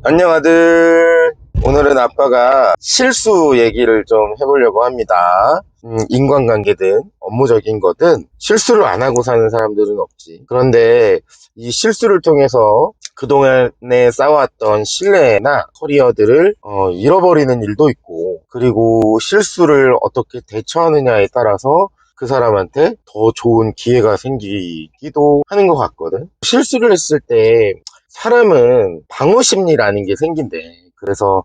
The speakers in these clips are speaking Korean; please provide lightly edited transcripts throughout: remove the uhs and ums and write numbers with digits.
안녕 아들. 오늘은 아빠가 실수 얘기를 좀 해보려고 합니다. 인간관계든 업무적인 거든 실수를 안 하고 사는 사람들은 없지. 그런데 이 실수를 통해서 그동안에 쌓아왔던 신뢰나 커리어들을 잃어버리는 일도 있고, 그리고 실수를 어떻게 대처하느냐에 따라서 그 사람한테 더 좋은 기회가 생기기도 하는 것 같거든. 실수를 했을 때 사람은 방어 심리라는 게 생긴대. 그래서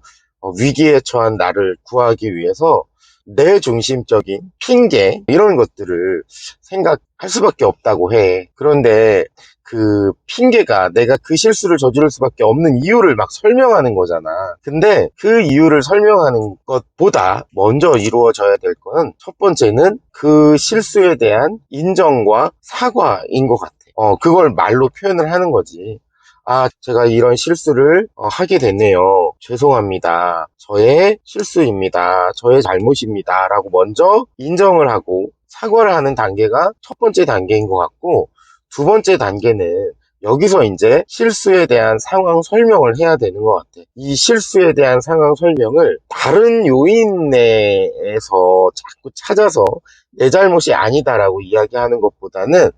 위기에 처한 나를 구하기 위해서 내 중심적인 핑계 이런 것들을 생각할 수밖에 없다고 해. 그런데 그 핑계가 내가 그 실수를 저지를 수밖에 없는 이유를 막 설명하는 거잖아. 근데 그 이유를 설명하는 것보다 먼저 이루어져야 될 거는, 첫 번째는 그 실수에 대한 인정과 사과인 것 같아. 그걸 말로 표현을 하는 거지. 아, 제가 이런 실수를 하게 됐네요. 죄송합니다. 저의 실수입니다. 저의 잘못입니다. 라고 먼저 인정을 하고 사과를 하는 단계가 첫 번째 단계인 것 같고, 두 번째 단계는 여기서 이제 실수에 대한 상황 설명을 해야 되는 것 같아. 이 실수에 대한 상황 설명을 다른 요인 내에서 자꾸 찾아서 내 잘못이 아니다라고 이야기하는 것보다는,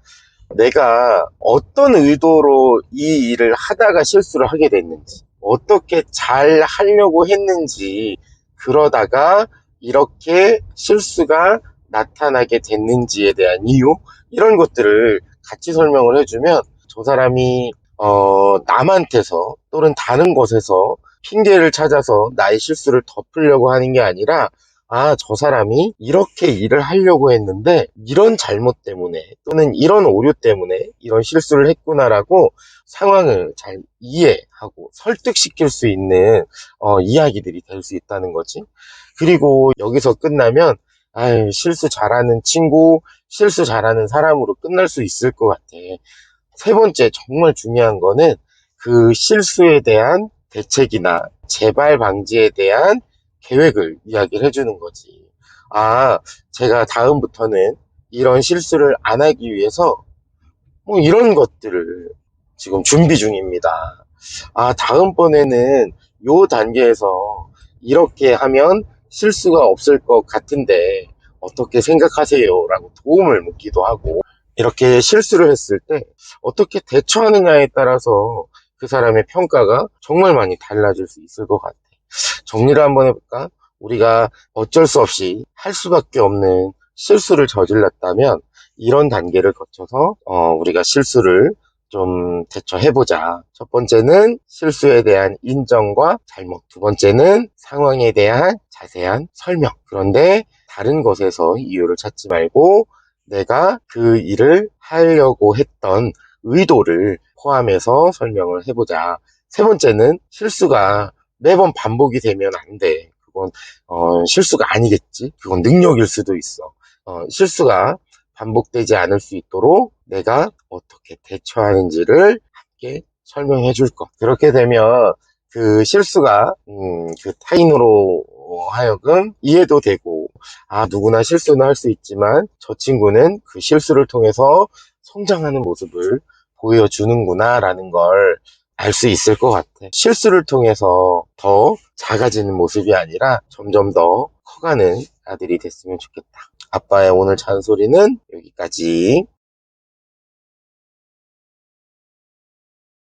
내가 어떤 의도로 이 일을 하다가 실수를 하게 됐는지, 어떻게 잘 하려고 했는지, 그러다가 이렇게 실수가 나타나게 됐는지에 대한 이유, 이런 것들을 같이 설명을 해주면 저 사람이 남한테서 또는 다른 곳에서 핑계를 찾아서 나의 실수를 덮으려고 하는 게 아니라, 아, 저 사람이 이렇게 일을 하려고 했는데 이런 잘못 때문에 또는 이런 오류 때문에 이런 실수를 했구나라고 상황을 잘 이해하고 설득시킬 수 있는 이야기들이 될 수 있다는 거지. 그리고 여기서 끝나면 아유, 실수 잘하는 친구, 실수 잘하는 사람으로 끝날 수 있을 것 같아. 세 번째, 정말 중요한 거는 그 실수에 대한 대책이나 재발 방지에 대한 계획을 이야기를 해주는 거지. 아, 제가 다음부터는 이런 실수를 안 하기 위해서 뭐 이런 것들을 지금 준비 중입니다. 아, 다음번에는 요 단계에서 이렇게 하면 실수가 없을 것 같은데 어떻게 생각하세요? 라고 도움을 묻기도 하고, 이렇게 실수를 했을 때 어떻게 대처하느냐에 따라서 그 사람의 평가가 정말 많이 달라질 수 있을 것 같아. 정리를 한번 해볼까? 우리가 어쩔 수 없이 할 수밖에 없는 실수를 저질렀다면 이런 단계를 거쳐서 우리가 실수를 좀 대처해보자. 첫 번째는 실수에 대한 인정과 잘못, 두 번째는 상황에 대한 자세한 설명. 그런데 다른 것에서 이유를 찾지 말고 내가 그 일을 하려고 했던 의도를 포함해서 설명을 해보자. 세 번째는 실수가 매번 반복이 되면 안 돼. 그건 실수가 아니겠지. 그건 능력일 수도 있어. 실수가 반복되지 않을 수 있도록 내가 어떻게 대처하는지를 함께 설명해 줄 것. 그렇게 되면 그 실수가 그 타인으로 하여금 이해도 되고, 아, 누구나 실수는 할 수 있지만 저 친구는 그 실수를 통해서 성장하는 모습을 보여주는구나 라는 걸 알 수 있을 것 같아. 실수를 통해서 더 작아지는 모습이 아니라 점점 더 커가는 아들이 됐으면 좋겠다. 아빠의 오늘 잔소리는 여기까지.